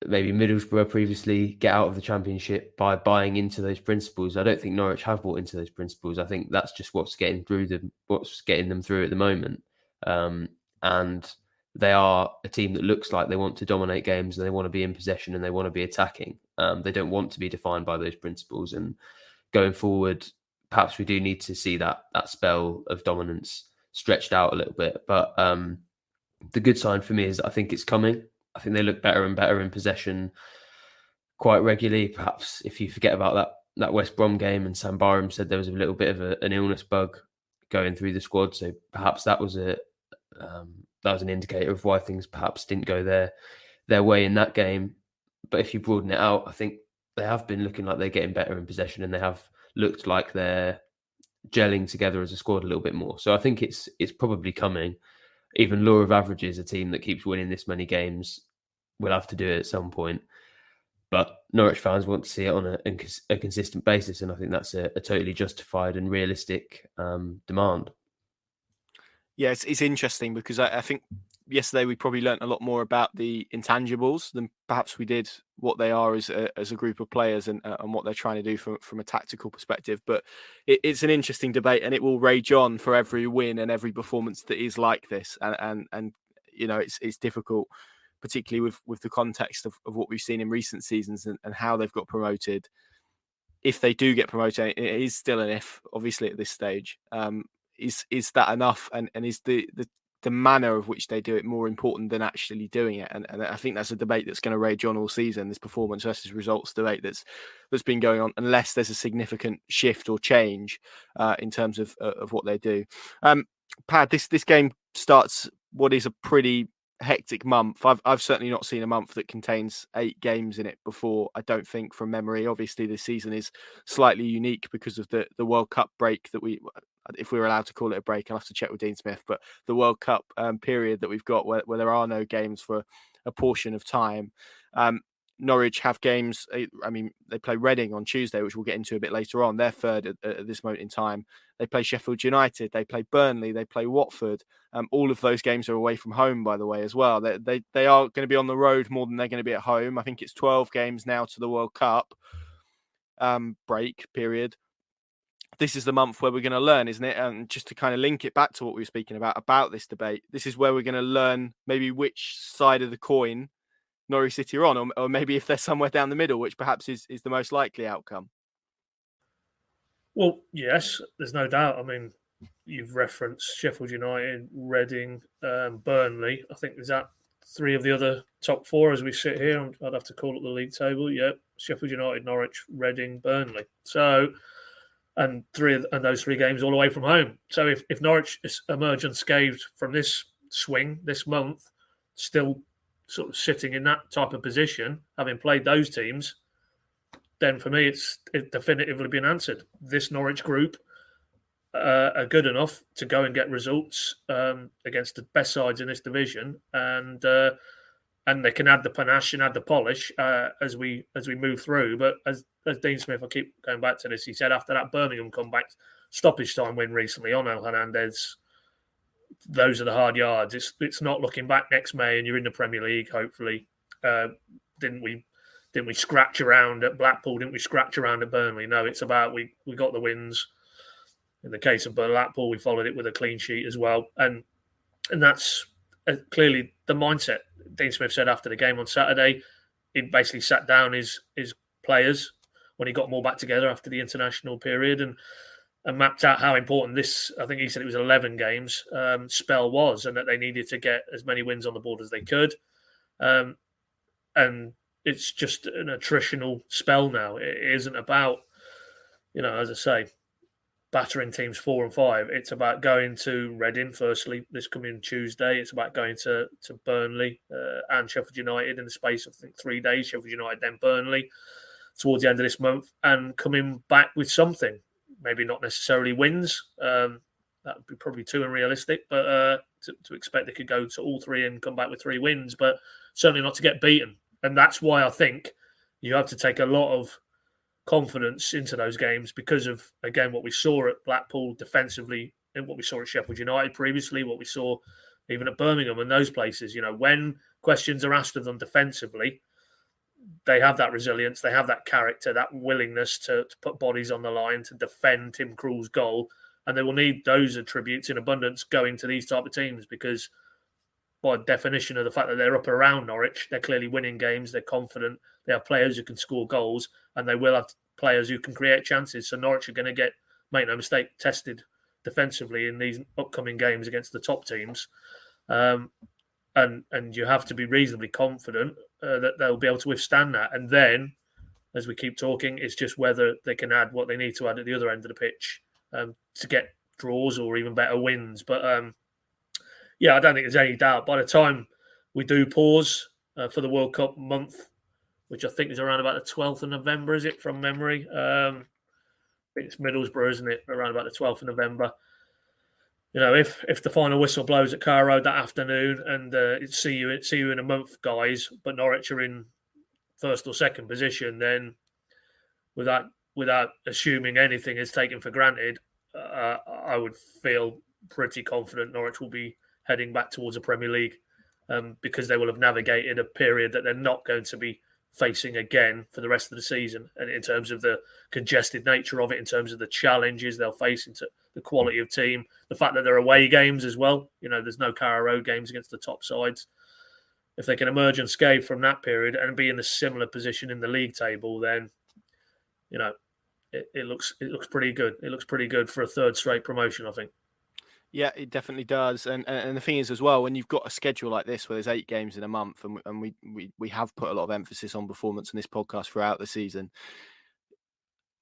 maybe Middlesbrough previously, get out of the Championship by buying into those principles. I don't think Norwich have bought into those principles. I think that's just what's getting them through at the moment. And they are a team that looks like they want to dominate games, and they want to be in possession, and they want to be attacking. They don't want to be defined by those principles. And going forward, perhaps we do need to see that spell of dominance stretched out a little bit. But the good sign for me is that I think it's coming. I think they look better and better in possession quite regularly. Perhaps if you forget about that West Brom game, and Sam Barham said there was a little bit of an illness bug going through the squad, so perhaps that was an indicator of why things perhaps didn't go their way in that game. But if you broaden it out, I think they have been looking like they're getting better in possession, and they have looked like they're gelling together as a squad a little bit more. So I think it's probably coming. Even law of averages, a team that keeps winning this many games will have to do it at some point. But Norwich fans want to see it on a consistent basis, and I think that's a totally justified and realistic demand. Yeah, it's interesting because I think yesterday we probably learnt a lot more about the intangibles than perhaps we did what they are as a group of players and what they're trying to do from a tactical perspective. But it's an interesting debate, and it will rage on for every win and every performance that is like this. And you know, it's difficult, particularly with the context of what we've seen in recent seasons and how they've got promoted. If they do get promoted, it is still an if, obviously, at this stage. Is that enough? And is the manner of which they do it more important than actually doing it? And I think that's a debate that's going to rage on all season, this performance versus results debate that's been going on, unless there's a significant shift or change in terms of what they do. Pad, this game starts what is a pretty hectic month. I've certainly not seen a month that contains 8 games in it before, I don't think, from memory. Obviously this season is slightly unique because of the World Cup break that if we were allowed to call it a break, I'll have to check with Dean Smith, but the World Cup period that we've got where there are no games for a portion of time. Norwich have games. I mean, they play Reading on Tuesday, which we'll get into a bit later on. They're third at this moment in time. They play Sheffield United. They play Burnley. They play Watford. All of those games are away from home, by the way, as well. They are going to be on the road more than they're going to be at home. I think it's 12 games now to the World Cup break period. This is the month where we're going to learn, isn't it? And just to kind of link it back to what we were speaking about this debate, this is where we're going to learn maybe which side of the coin Norwich City are on, or maybe if they're somewhere down the middle, which perhaps is the most likely outcome. Well, yes, there's no doubt. I mean, you've referenced Sheffield United, Reading, Burnley. I think, is that 3 of the other top 4 as we sit here? I'd have to call up the league table. Yep, Sheffield United, Norwich, Reading, Burnley. So, and those 3 games all away from home. So if Norwich emerge unscathed from this swing this month, still sort of sitting in that type of position, having played those teams, then for me it's definitively been answered. This Norwich group are good enough to go and get results against the best sides in this division, and they can add the panache and add the polish as we move through. But as Dean Smith, I keep going back to this, he said after that Birmingham comeback stoppage time win recently on El Hernandez, those are the hard yards. It's not looking back next May and you're in the Premier League, hopefully. Didn't we scratch around at Blackpool? Didn't we scratch around at Burnley? No, it's about we got the wins. In the case of Blackpool, we followed it with a clean sheet as well. And that's clearly the mindset. Dean Smith said after the game on Saturday, he basically sat down his players when he got them all back together after the international period and mapped out how important this, I think he said it was 11 games, spell was, and that they needed to get as many wins on the board as they could. And it's just an attritional spell now. It isn't about, as I say, battering teams 4 and 5. It's about going to Reading, firstly, this coming Tuesday. It's about going to Burnley and Sheffield United in the space of, I think, 3 days. Sheffield United, then Burnley towards the end of this month, and coming back with something. Maybe not necessarily wins. That would be probably too unrealistic, but to expect they could go to all 3 and come back with 3 wins, but certainly not to get beaten. And that's why I think you have to take a lot of confidence into those games because of, again, what we saw at Blackpool defensively and what we saw at Sheffield United previously, what we saw even at Birmingham and those places. When questions are asked of them defensively, they have that resilience, they have that character, that willingness to put bodies on the line, to defend Tim Krul's goal. And they will need those attributes in abundance going to these type of teams because by definition of the fact that they're up around Norwich, they're clearly winning games, they're confident, they have players who can score goals, and they will have players who can create chances. So Norwich are going to get, make no mistake, tested defensively in these upcoming games against the top teams. And you have to be reasonably confident that they'll be able to withstand that. And then, as we keep talking, it's just whether they can add what they need to add at the other end of the pitch to get draws or even better wins. But I don't think there's any doubt. By the time we do pause for the World Cup month, which I think is around about the 12th of November, is it, from memory? I think it's Middlesbrough, isn't it? Around about the 12th of November. If the final whistle blows at Carrow Road that afternoon and it's see you in a month, guys, but Norwich are in first or second position, then without assuming anything is taken for granted, I would feel pretty confident Norwich will be heading back towards a Premier League because they will have navigated a period that they're not going to be facing again for the rest of the season. And in terms of the congested nature of it, in terms of the challenges they'll face, into the quality of team, the fact that they're away games as well. There's no Carrow Road games against the top sides. If they can emerge unscathed from that period and be in a similar position in the league table, then it looks pretty good. It looks pretty good for a third straight promotion, I think. Yeah, it definitely does. And the thing is as well, when you've got a schedule like this where there's 8 games in a month, and we have put a lot of emphasis on performance in this podcast throughout the season,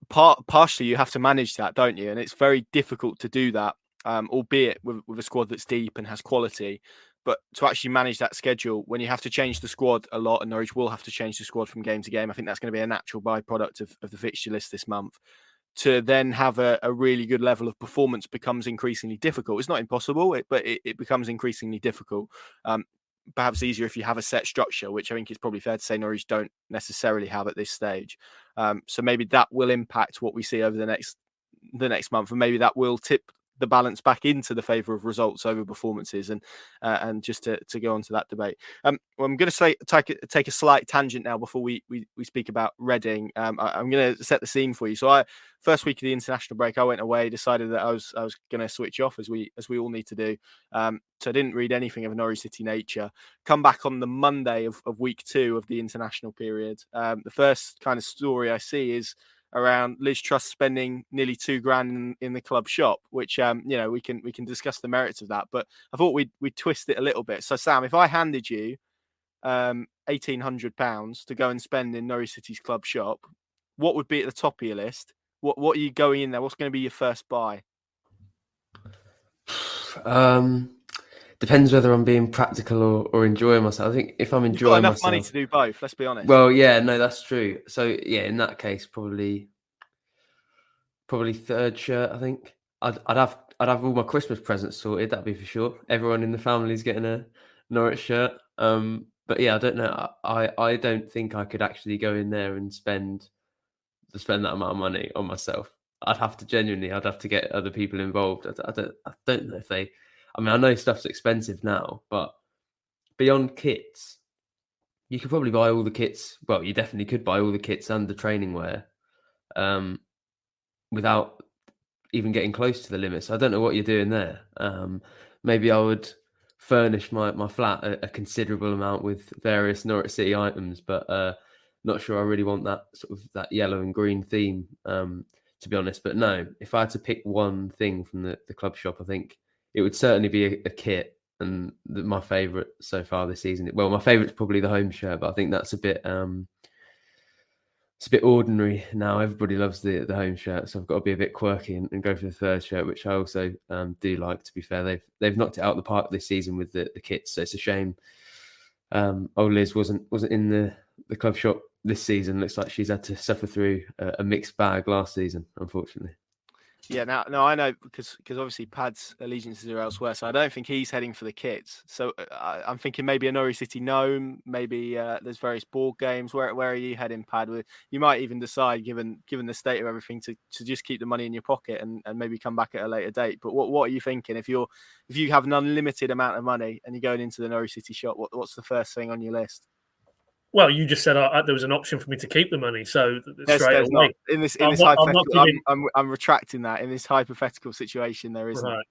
partially you have to manage that, don't you? And it's very difficult to do that, albeit with a squad that's deep and has quality. But to actually manage that schedule when you have to change the squad a lot, and Norwich will have to change the squad from game to game, I think that's going to be a natural byproduct of the fixture list this month. To then have a really good level of performance becomes increasingly difficult. It's not impossible, but it becomes increasingly difficult. Perhaps easier if you have a set structure, which I think is probably fair to say Norwich don't necessarily have at this stage. So maybe that will impact what we see over the next month, and maybe that will tip the balance back into the favour of results over performances. And just to go on to that debate, well, I'm going to take a slight tangent now before we speak about Reading. I'm going to set the scene for you. So first week of the international break, I went away, decided that I was going to switch off, as we all need to do. So I didn't read anything of a Norwich City nature. Come back on the Monday of week 2 of the international period. The first kind of story I see is around Liz Truss spending nearly £2,000 in the club shop, which we can discuss the merits of that. But I thought we'd twist it a little bit. So Sam, if I handed you £1,800 to go and spend in Norwich City's club shop, what would be at the top of your list? What are you going in there? What's going to be your first buy? Depends whether I'm being practical or enjoying myself. I think if I'm enjoying You've got enough myself, money to do both. Let's be honest. Well, yeah, no, that's true. So yeah, in that case, probably third shirt. I think I'd have all my Christmas presents sorted. That'd be for sure. Everyone in the family's getting a Norwich shirt. But yeah, I don't know. I don't think I could actually go in there and spend that amount of money on myself. I'd have to get other people involved. I don't know if they. I mean, I know stuff's expensive now, but beyond kits, you could probably buy all the kits. Well, you definitely could buy all the kits and the training wear without even getting close to the limit. So I don't know what you're doing there. Maybe I would furnish my flat a considerable amount with various Norwich City items, but not sure I really want that sort of that yellow and green theme, to be honest. But no, if I had to pick one thing from the club shop, I think it would certainly be a kit. And my favourite so far this season, well, my favourite's probably the home shirt, but I think that's a bit it's a bit ordinary now. Everybody loves the home shirt, so I've got to be a bit quirky and go for the third shirt, which I also do like. To be fair, they've knocked it out of the park this season with the kits, so it's a shame old Liz wasn't in the club shop this season. Looks like she's had to suffer through a mixed bag last season, unfortunately. Yeah, no, I know because obviously Pad's allegiances are elsewhere, so I don't think he's heading for the kits. So I'm thinking maybe a Norwich City gnome, maybe there's various board games. Where are you heading, Pad? You might even decide, given the state of everything, to just keep the money in your pocket and maybe come back at a later date. But what are you thinking? If you have an unlimited amount of money and you're going into the Norwich City shop, what's the first thing on your list? Well, you just said there was an option for me to keep the money, so there's away. Not. In this hypothetical, I'm retracting that. In this hypothetical situation, there isn't. Right.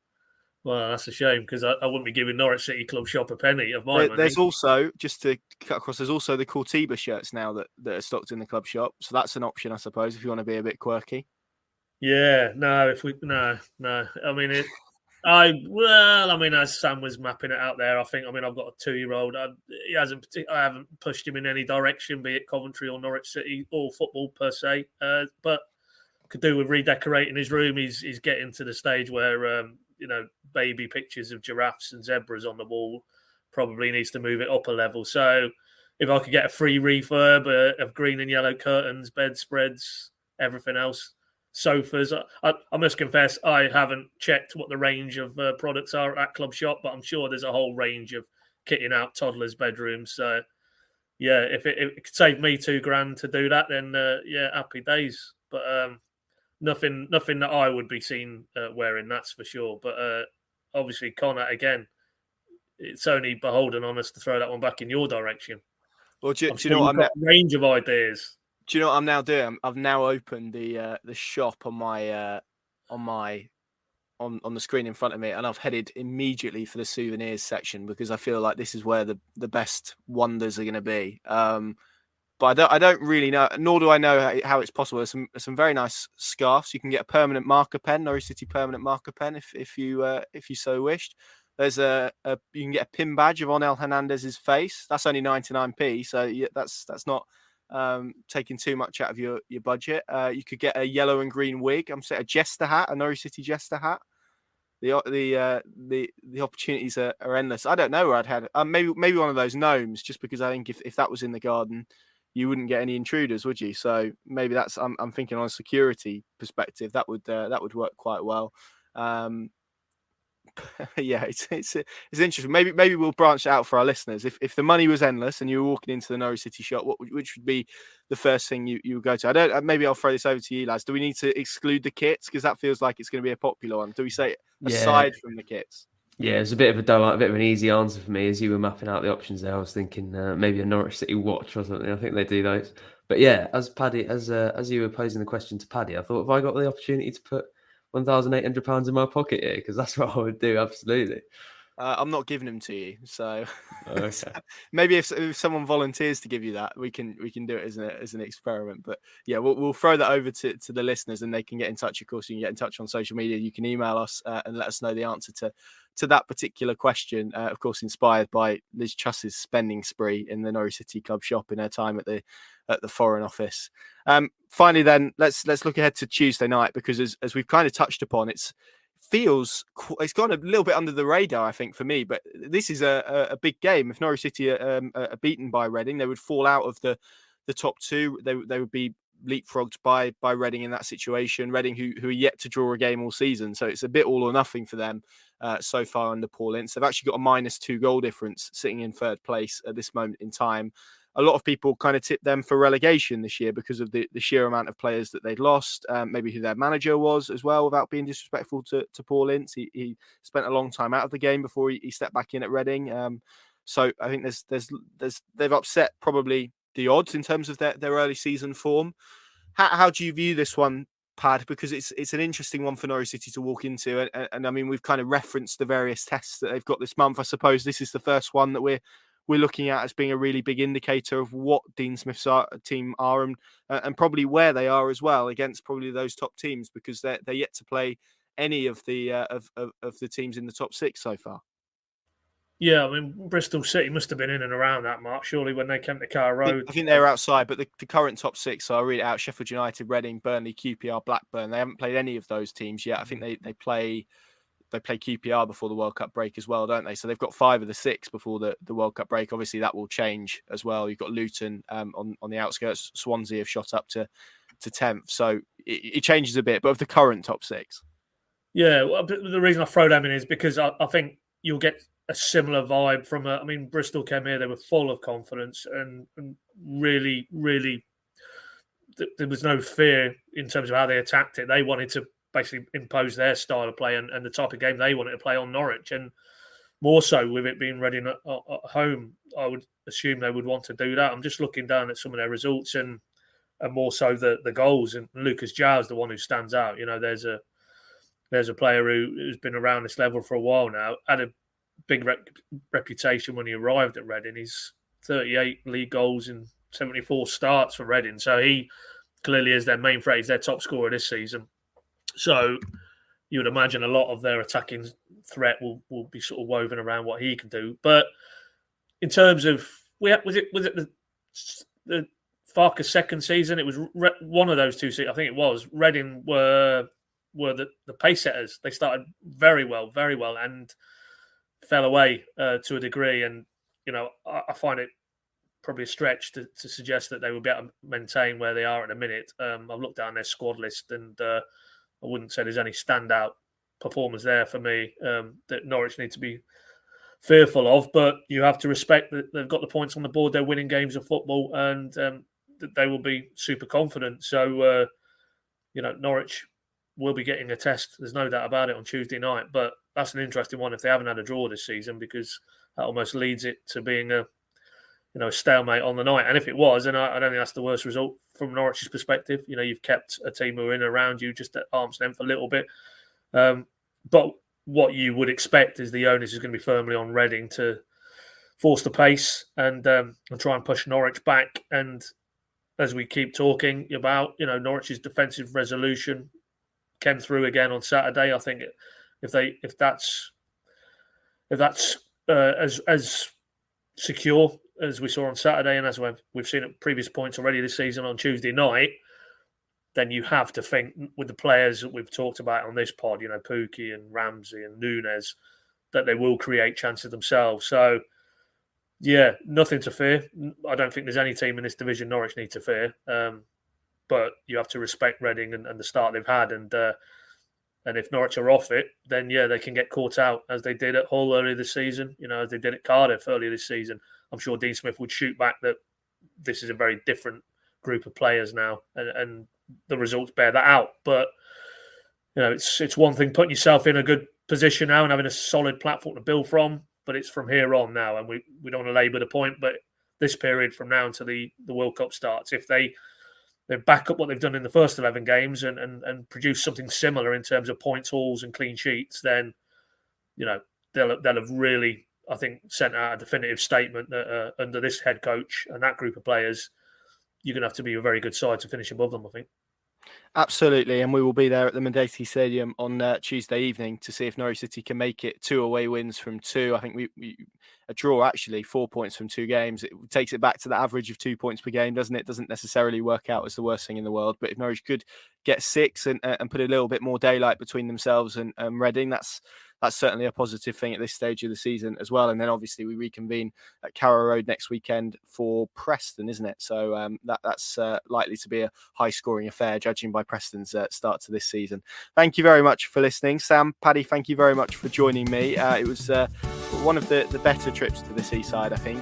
Well, that's a shame because I wouldn't be giving Norwich City club shop a penny of my money. There's also, just to cut across, there's also the Cortiba shirts now that are stocked in the club shop, so that's an option, I suppose, if you want to be a bit quirky. Yeah, no. I mean, as Sam was mapping it out there, I've got a 2-year-old. I haven't pushed him in any direction, be it Coventry or Norwich City or football per se. But could do with redecorating his room. He's getting to the stage where baby pictures of giraffes and zebras on the wall probably needs to move it up a level. So if I could get a free refurb of green and yellow curtains, bedspreads, everything else, sofas. I must confess, I haven't checked what the range of products are at that club shop, but I'm sure there's a whole range of kitting out toddlers' bedrooms. So, yeah, if it could save me $2,000 to do that, then happy days. But nothing that I would be seen wearing, that's for sure. But obviously, Connor, again, it's only beholden on us to throw that one back in your direction. Well, do I'm you sure know what you've got a range of ideas. Do you know what I'm now doing? I've now opened the shop on the screen in front of me, and I've headed immediately for the souvenirs section because I feel like this is where the best wonders are going to be. But I don't really know, nor do I know how it's possible. There's some very nice scarves. You can get a permanent marker pen, Norwich City permanent marker pen, if you so wished. There's you can get a pin badge of Onel Hernandez's face. That's only 99p, so yeah, that's not taking too much out of your budget. You could get a yellow and green wig. I'm saying a jester hat, a Norwich City jester hat. The opportunities are endless. I don't know where I'd had maybe one of those gnomes, just because I think if that was in the garden, you wouldn't get any intruders, would you? So maybe that's I'm thinking on a security perspective that would work quite well. Yeah, it's interesting. Maybe we'll branch out for our listeners. If the money was endless and you were walking into the Norwich City shop, which would be the first thing you would go to? Maybe I'll throw this over to you, lads. Do we need to exclude the kits, because that feels like it's going to be a popular one? Do we say aside from the kits? Yeah, it's a bit of an easy answer for me as you were mapping out the options there. I was thinking maybe a Norwich City watch or something. I think they do those. But yeah, as Paddy, as you were posing the question to Paddy, I thought, if I got the opportunity to put £1,800 in my pocket here, because that's what I would do, absolutely. I'm not giving them to you, so Okay. so maybe if someone volunteers to give you that, we can do it as an experiment. But yeah, we'll throw that over to the listeners, and they can get in touch. Of course, you can get in touch on social media. You can email us and let us know the answer to that particular question. Of course, inspired by Liz Truss's spending spree in the Norwich City Club shop in her time at the Foreign Office. Finally, then let's look ahead to Tuesday night, because as we've kind of touched upon, it's gone a little bit under the radar, I think, for me. But this is a big game. If Norwich City are beaten by Reading, they would fall out of the top two. They would be leapfrogged by Reading in that situation. Reading, who are yet to draw a game all season, so it's a bit all or nothing for them so far under Paul Ince. They've actually got a -2 goal difference, sitting in third place at this moment in time. A lot of people kind of tipped them for relegation this year because of the sheer amount of players that they'd lost, maybe who their manager was as well, without being disrespectful to Paul Ince. He spent a long time out of the game before he stepped back in at Reading. So I think they've upset probably the odds in terms of their early season form. How do you view this one, Pad? Because it's an interesting one for Norwich City to walk into, and I mean, we've kind of referenced the various tests that they've got this month. I suppose this is the first one that we're looking at as being a really big indicator of what Dean Smith's team are, and probably where they are as well against probably those top teams, because they're yet to play any of the of the teams in the top six so far. Yeah, I mean, Bristol City must have been in and around that mark, surely, when they came to Carr Road. I think they were outside, but the current top six, so I'll read it out: Sheffield United, Reading, Burnley, QPR, Blackburn. They haven't played any of those teams yet. I think they play QPR before the World Cup break as well, don't they? So they've got 5 of the 6 before the World Cup break. Obviously, that will change as well. You've got Luton on the outskirts. Swansea have shot up to 10th. So it changes a bit, but of the current top 6. Yeah, well, the reason I throw them in is because I think you'll get a similar vibe from I mean, Bristol came here, they were full of confidence and really, really, there was no fear in terms of how they attacked it. They wanted to basically impose their style of play and the type of game they wanted to play on Norwich. And more so with it being Reading at home, I would assume they would want to do that. I'm just looking down at some of their results and more so the goals. And Lucas Jow's the one who stands out. You know, there's a player who's been around this level for a while now, had a big reputation when he arrived at Reading. He's 38 league goals in 74 starts for Reading. So he clearly is their main threat. He's their top scorer this season. So you would imagine a lot of their attacking threat will be sort of woven around what he can do. But in terms of, was it the Farkas second season? It was one of those two seasons. I think it was. Reading were the pace setters. They started very well, and fell away to a degree. And, you know, I find it probably a stretch to suggest that they will be able to maintain where they are at the minute. I've looked down their squad list, and I wouldn't say there's any standout performers there for me that Norwich need to be fearful of. But you have to respect that they've got the points on the board. They're winning games of football, and that they will be super confident. So, Norwich will be getting a test. There's no doubt about it on Tuesday night. But that's an interesting one if they haven't had a draw this season, because that almost leads it to being a stalemate on the night. And if it was, and I don't think that's the worst result from Norwich's perspective. You've kept a team who are in and around you just at arm's length a little bit. But what you would expect is the onus is going to be firmly on Reading to force the pace and try and push Norwich back. And as we keep talking about, Norwich's defensive resolution came through again on Saturday. I think if that's as secure as we saw on Saturday, and as we've seen at previous points already this season on Tuesday night, then you have to think with the players that we've talked about on this pod, Pukki and Ramsey and Nunez, that they will create chances themselves. So, yeah, nothing to fear. I don't think there's any team in this division Norwich need to fear. But you have to respect Reading and the start they've had. And if Norwich are off it, then, yeah, they can get caught out as they did at Hull earlier this season, as they did at Cardiff earlier this season. I'm sure Dean Smith would shoot back that this is a very different group of players now, and the results bear that out. But it's one thing putting yourself in a good position now and having a solid platform to build from, but it's from here on now, and we don't want to labour the point, but this period from now until the World Cup starts, if they back up what they've done in the first 11 games and produce something similar in terms of points, hauls and clean sheets, then they'll have really, I think, sent out a definitive statement that under this head coach and that group of players, you're going to have to be a very good side to finish above them, I think. Absolutely, and we will be there at the Mendaci Stadium on Tuesday evening to see if Norwich City can make it 2 away wins from 2. I think we a draw, actually, 4 points from 2 games. It takes it back to the average of 2 points per game, doesn't it? Doesn't necessarily work out as the worst thing in the world. But if Norwich could get 6 and put a little bit more daylight between themselves and Reading, that's certainly a positive thing at this stage of the season as well. And then obviously we reconvene at Carrow Road next weekend for Preston, isn't it? So that's likely to be a high-scoring affair, judging by Preston's start to this season. Thank you very much for listening. Sam, Paddy, thank you very much for joining me. It was one of the better trips to the seaside, I think.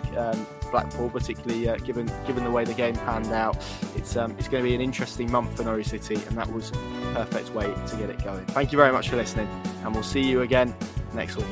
Blackpool, particularly given the way the game panned out. It's going to be an interesting month for Norwich City, and that was the perfect way to get it going. Thank you very much for listening, and we'll see you again next week.